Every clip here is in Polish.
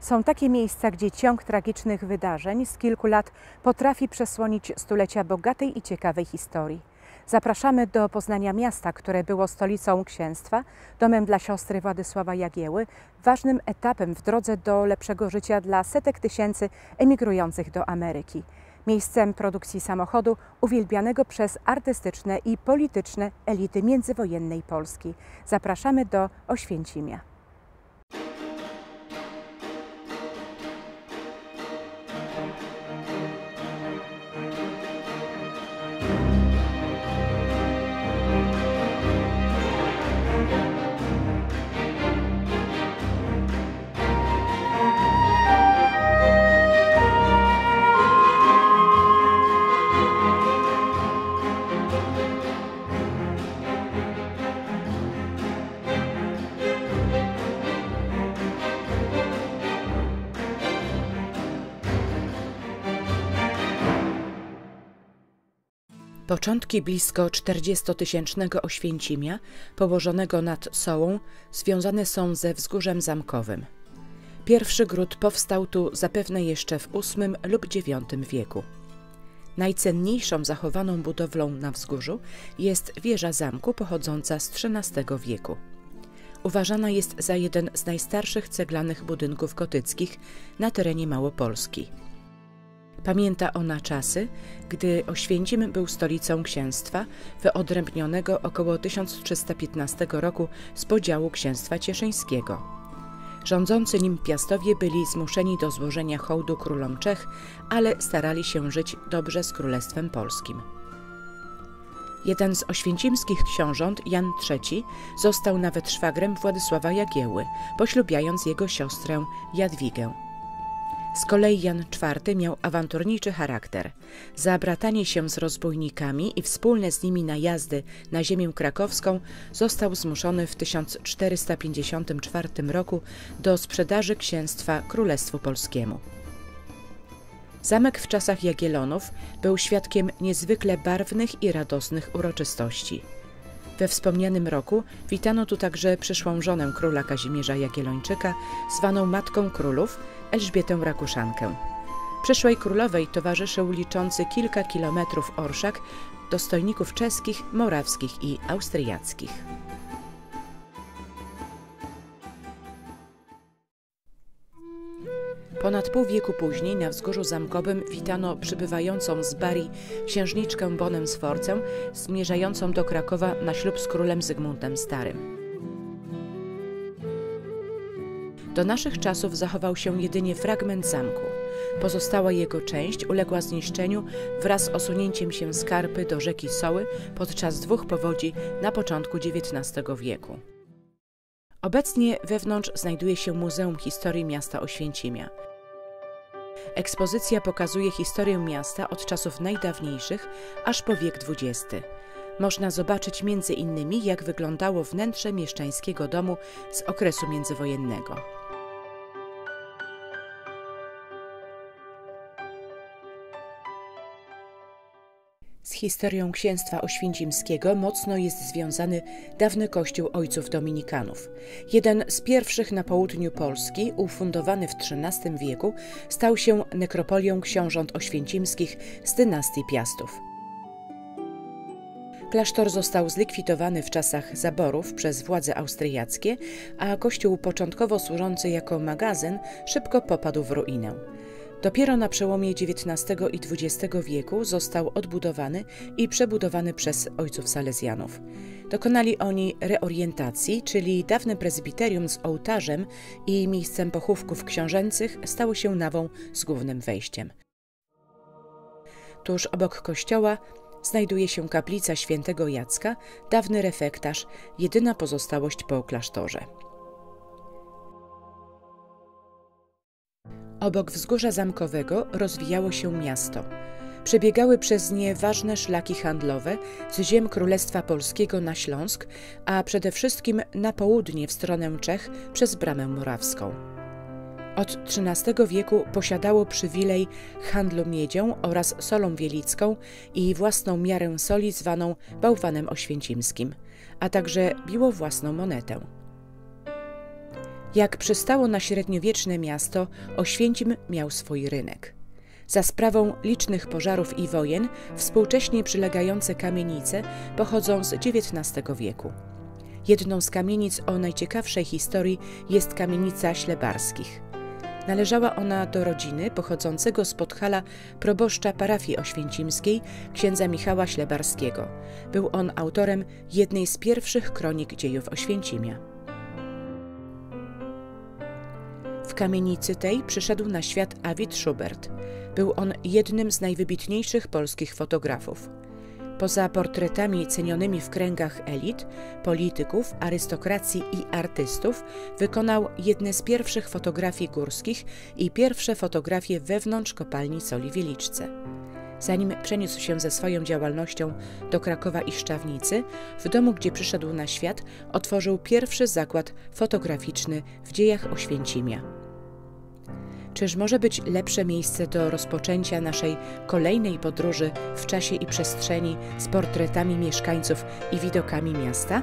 Są takie miejsca, gdzie ciąg tragicznych wydarzeń z kilku lat potrafi przesłonić stulecia bogatej i ciekawej historii. Zapraszamy do Poznania miasta, które było stolicą księstwa, domem dla siostry Władysława Jagieły, ważnym etapem w drodze do lepszego życia dla setek tysięcy emigrujących do Ameryki. Miejscem produkcji samochodu uwielbianego przez artystyczne i polityczne elity międzywojennej Polski. Zapraszamy do Oświęcimia. Początki blisko 40-tysięcznego Oświęcimia, położonego nad Sołą, związane są ze wzgórzem zamkowym. Pierwszy gród powstał tu zapewne jeszcze w VIII lub IX wieku. Najcenniejszą zachowaną budowlą na wzgórzu jest wieża zamku pochodząca z XIII wieku. Uważana jest za jeden z najstarszych ceglanych budynków gotyckich na terenie Małopolski. Pamięta ona czasy, gdy Oświęcim był stolicą księstwa, wyodrębnionego około 1315 roku z podziału księstwa cieszyńskiego. Rządzący nim piastowie byli zmuszeni do złożenia hołdu królom Czech, ale starali się żyć dobrze z Królestwem Polskim. Jeden z oświęcimskich książąt, Jan III, został nawet szwagrem Władysława Jagieły, poślubiając jego siostrę Jadwigę. Z kolei Jan IV miał awanturniczy charakter. Za bratanie się z rozbójnikami i wspólne z nimi najazdy na ziemię krakowską został zmuszony w 1454 roku do sprzedaży księstwa Królestwu Polskiemu. Zamek w czasach Jagiellonów był świadkiem niezwykle barwnych i radosnych uroczystości. We wspomnianym roku witano tu także przyszłą żonę króla Kazimierza Jagiellończyka, zwaną Matką Królów, Elżbietę Rakuszankę. Przyszłej królowej towarzyszył liczący kilka kilometrów orszak dostojników czeskich, morawskich i austriackich. Ponad pół wieku później na wzgórzu zamkowym witano przybywającą z Bari księżniczkę Bonę Sforcę, zmierzającą do Krakowa na ślub z królem Zygmuntem Starym. Do naszych czasów zachował się jedynie fragment zamku. Pozostała jego część uległa zniszczeniu wraz z osunięciem się skarpy do rzeki Soły podczas dwóch powodzi na początku XIX wieku. Obecnie wewnątrz znajduje się Muzeum Historii Miasta Oświęcimia. Ekspozycja pokazuje historię miasta od czasów najdawniejszych aż po wiek XX. Można zobaczyć m.in. jak wyglądało wnętrze mieszczańskiego domu z okresu międzywojennego. Z historią księstwa oświęcimskiego mocno jest związany dawny kościół ojców dominikanów. Jeden z pierwszych na południu Polski, ufundowany w XIII wieku, stał się nekropolią książąt oświęcimskich z dynastii Piastów. Klasztor został zlikwidowany w czasach zaborów przez władze austriackie, a kościół początkowo służący jako magazyn szybko popadł w ruinę. Dopiero na przełomie XIX i XX wieku został odbudowany i przebudowany przez ojców salezjanów. Dokonali oni reorientacji, czyli dawne prezbiterium z ołtarzem i miejscem pochówków książęcych stało się nawą z głównym wejściem. Tuż obok kościoła znajduje się kaplica świętego Jacka, dawny refektarz, jedyna pozostałość po klasztorze. Obok wzgórza zamkowego rozwijało się miasto. Przebiegały przez nie ważne szlaki handlowe z ziem Królestwa Polskiego na Śląsk, a przede wszystkim na południe w stronę Czech przez Bramę Morawską. Od XIII wieku posiadało przywilej handlu miedzią oraz solą wielicką i własną miarę soli zwaną bałwanem oświęcimskim, a także biło własną monetę. Jak przystało na średniowieczne miasto, Oświęcim miał swój rynek. Za sprawą licznych pożarów i wojen współcześnie przylegające kamienice pochodzą z XIX wieku. Jedną z kamienic o najciekawszej historii jest kamienica Ślebarskich. Należała ona do rodziny pochodzącego z Podhala proboszcza parafii oświęcimskiej, księdza Michała Ślebarskiego. Był on autorem jednej z pierwszych kronik dziejów Oświęcimia. W kamienicy tej przyszedł na świat Awid Schubert. Był on jednym z najwybitniejszych polskich fotografów. Poza portretami cenionymi w kręgach elit, polityków, arystokracji i artystów, wykonał jedne z pierwszych fotografii górskich i pierwsze fotografie wewnątrz kopalni soli w Wieliczce. Zanim przeniósł się ze swoją działalnością do Krakowa i Szczawnicy, w domu, gdzie przyszedł na świat, otworzył pierwszy zakład fotograficzny w dziejach Oświęcimia. Czyż może być lepsze miejsce do rozpoczęcia naszej kolejnej podróży w czasie i przestrzeni z portretami mieszkańców i widokami miasta?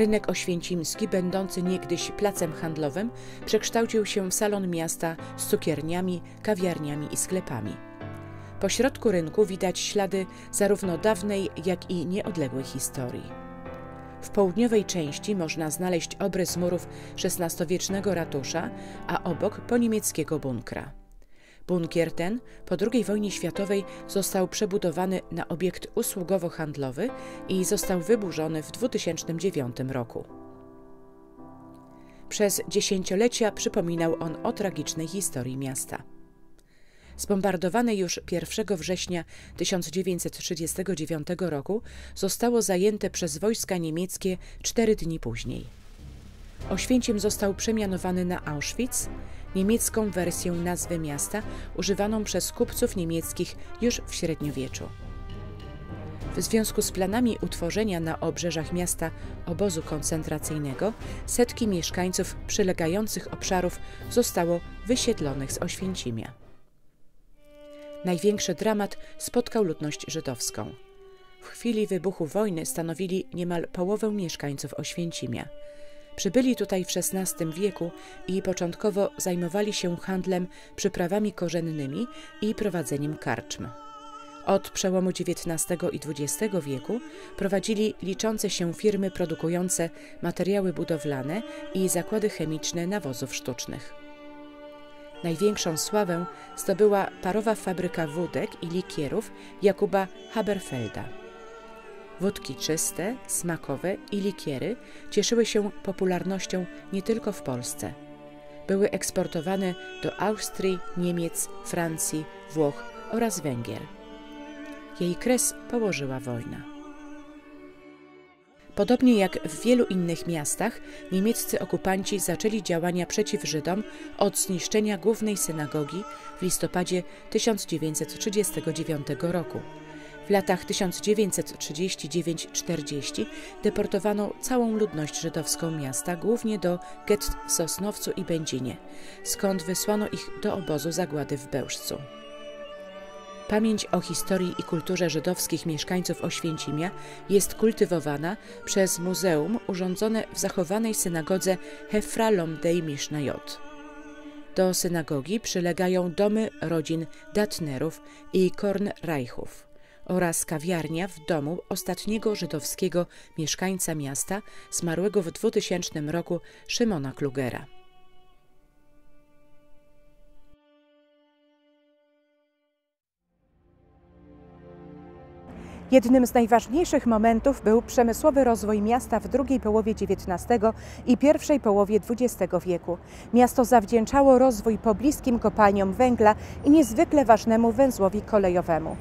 Rynek oświęcimski, będący niegdyś placem handlowym, przekształcił się w salon miasta z cukierniami, kawiarniami i sklepami. Po środku rynku widać ślady zarówno dawnej, jak i nieodległej historii. W południowej części można znaleźć obrys murów XVI-wiecznego ratusza, a obok poniemieckiego bunkra. Bunkier ten po II wojnie światowej został przebudowany na obiekt usługowo-handlowy i został wyburzony w 2009 roku. Przez dziesięciolecia przypominał on o tragicznej historii miasta. Zbombardowane już 1 września 1939 roku zostało zajęte przez wojska niemieckie 4 dni później. Oświęcim został przemianowany na Auschwitz, niemiecką wersję nazwy miasta używaną przez kupców niemieckich już w średniowieczu. W związku z planami utworzenia na obrzeżach miasta obozu koncentracyjnego setki mieszkańców przylegających obszarów zostało wysiedlonych z Oświęcimia. Największy dramat spotkał ludność żydowską. W chwili wybuchu wojny stanowili niemal połowę mieszkańców Oświęcimia. Przybyli tutaj w XVI wieku i początkowo zajmowali się handlem przyprawami korzennymi i prowadzeniem karczm. Od przełomu XIX i XX wieku prowadzili liczące się firmy produkujące materiały budowlane i zakłady chemiczne nawozów sztucznych. Największą sławę zdobyła parowa fabryka wódek i likierów Jakuba Haberfelda. Wódki czyste, smakowe i likiery cieszyły się popularnością nie tylko w Polsce. Były eksportowane do Austrii, Niemiec, Francji, Włoch oraz Węgier. Jej kres położyła wojna. Podobnie jak w wielu innych miastach, niemieccy okupanci zaczęli działania przeciw Żydom od zniszczenia głównej synagogi w listopadzie 1939 roku. W latach 1939–40 deportowano całą ludność żydowską miasta, głównie do gett w Sosnowcu i Będzinie, skąd wysłano ich do obozu zagłady w Bełżcu. Pamięć o historii i kulturze żydowskich mieszkańców Oświęcimia jest kultywowana przez muzeum urządzone w zachowanej synagodze Hefra Lomdei Mishnayot. Do synagogi przylegają domy rodzin Datnerów i Kornreichów oraz kawiarnia w domu ostatniego żydowskiego mieszkańca miasta, zmarłego w 2000 roku Szymona Klugera. Jednym z najważniejszych momentów był przemysłowy rozwój miasta w drugiej połowie XIX i pierwszej połowie XX wieku. Miasto zawdzięczało rozwój pobliskim kopalniom węgla i niezwykle ważnemu węzłowi kolejowemu.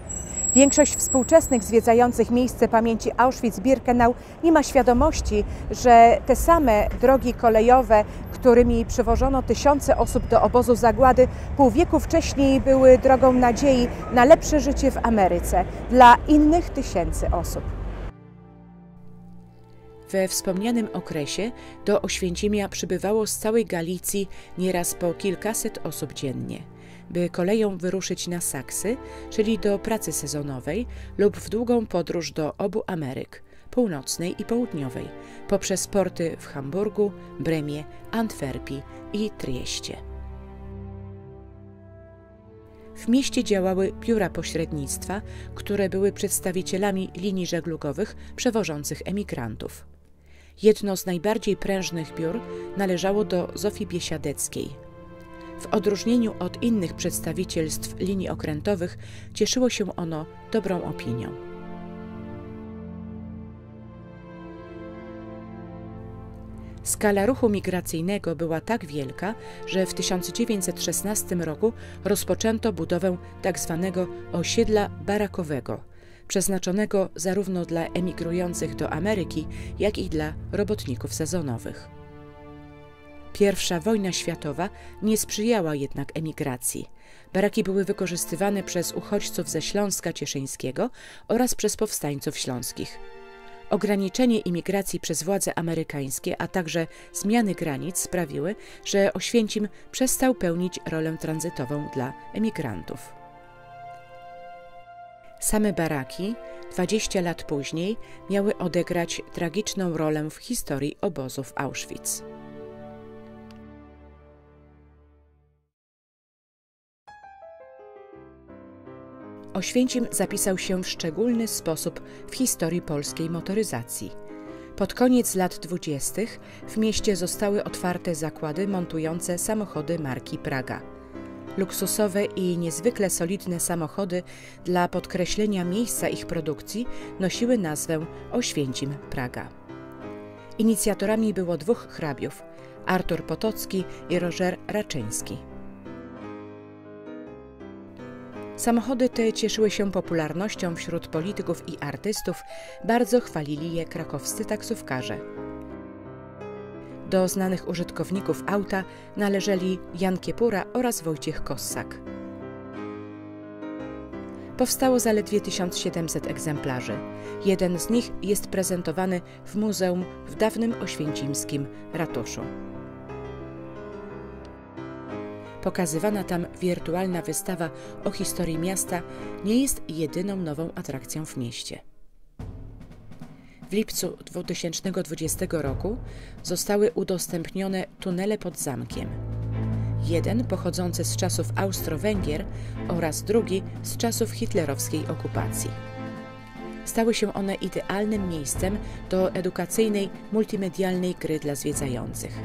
Większość współczesnych zwiedzających miejsce pamięci Auschwitz-Birkenau nie ma świadomości, że te same drogi kolejowe, którymi przywożono tysiące osób do obozu zagłady, pół wieku wcześniej były drogą nadziei na lepsze życie w Ameryce dla innych tysięcy osób. We wspomnianym okresie do Oświęcimia przybywało z całej Galicji nieraz po kilkaset osób dziennie, by koleją wyruszyć na Saksy, czyli do pracy sezonowej lub w długą podróż do obu Ameryk, północnej i południowej, poprzez porty w Hamburgu, Bremie, Antwerpii i Trieście. W mieście działały biura pośrednictwa, które były przedstawicielami linii żeglugowych przewożących emigrantów. Jedno z najbardziej prężnych biur należało do Zofii Biesiadeckiej. W odróżnieniu od innych przedstawicielstw linii okrętowych cieszyło się ono dobrą opinią. Skala ruchu migracyjnego była tak wielka, że w 1916 roku rozpoczęto budowę tzw. osiedla barakowego, przeznaczonego zarówno dla emigrujących do Ameryki, jak i dla robotników sezonowych. I wojna światowa nie sprzyjała jednak emigracji. Baraki były wykorzystywane przez uchodźców ze Śląska Cieszyńskiego oraz przez powstańców śląskich. Ograniczenie imigracji przez władze amerykańskie, a także zmiany granic sprawiły, że Oświęcim przestał pełnić rolę tranzytową dla emigrantów. Same baraki 20 lat później miały odegrać tragiczną rolę w historii obozów Auschwitz. Oświęcim zapisał się w szczególny sposób w historii polskiej motoryzacji. Pod koniec lat 20. w mieście zostały otwarte zakłady montujące samochody marki Praga. Luksusowe i niezwykle solidne samochody dla podkreślenia miejsca ich produkcji nosiły nazwę Oświęcim Praga. Inicjatorami było dwóch hrabiów, Artur Potocki i Roger Raczyński. Samochody te cieszyły się popularnością wśród polityków i artystów, bardzo chwalili je krakowscy taksówkarze. Do znanych użytkowników auta należeli Jan Kiepura oraz Wojciech Kossak. Powstało zaledwie 1700 egzemplarzy. Jeden z nich jest prezentowany w muzeum w dawnym oświęcimskim ratuszu. Pokazywana tam wirtualna wystawa o historii miasta nie jest jedyną nową atrakcją w mieście. W lipcu 2020 roku zostały udostępnione tunele pod zamkiem. Jeden pochodzący z czasów Austro-Węgier oraz drugi z czasów hitlerowskiej okupacji. Stały się one idealnym miejscem do edukacyjnej, multimedialnej gry dla zwiedzających.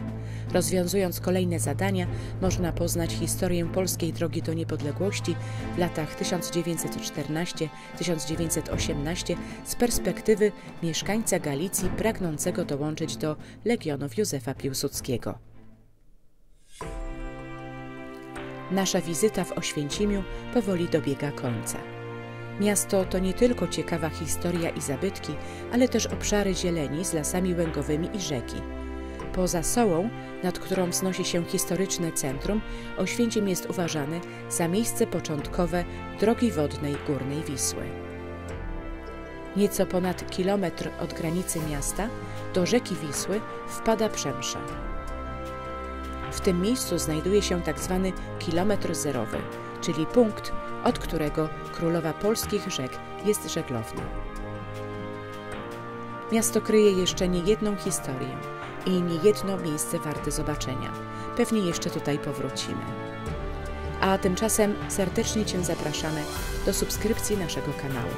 Rozwiązując kolejne zadania, można poznać historię polskiej drogi do niepodległości w latach 1914–1918 z perspektywy mieszkańca Galicji pragnącego dołączyć do Legionów Józefa Piłsudskiego. Nasza wizyta w Oświęcimiu powoli dobiega końca. Miasto to nie tylko ciekawa historia i zabytki, ale też obszary zieleni z lasami łęgowymi i rzeki. Poza Sołą, nad którą wznosi się historyczne centrum, Oświęcim jest uważany za miejsce początkowe drogi wodnej Górnej Wisły. Nieco ponad kilometr od granicy miasta do rzeki Wisły wpada Przemsza. W tym miejscu znajduje się tzw. kilometr zerowy, czyli punkt, od którego królowa polskich rzek jest żeglowna. Miasto kryje jeszcze niejedną historię i niejedno miejsce warte zobaczenia. Pewnie jeszcze tutaj powrócimy. A tymczasem serdecznie Cię zapraszamy do subskrypcji naszego kanału.